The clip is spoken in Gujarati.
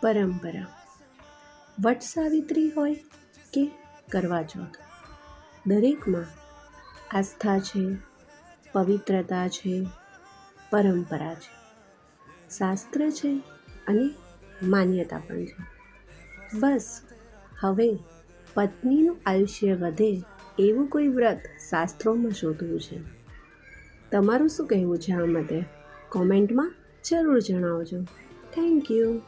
પરંપરા. વટ સાવિત્રી હોય કે કરવા ચોથ, દરેકમાં આસ્થા છે, પવિત્રતા છે, પરંપરા છે, શાસ્ત્ર છે અને માન્યતા પણ છે. બસ હવે પત્નીનું આયુષ્ય વધે એવું કોઈ વ્રત શાસ્ત્રોમાં શોધવું છે. તમારું શું કહેવું છે આ માટે? કોમેન્ટમાં જરૂર જણાવજો. Thank you.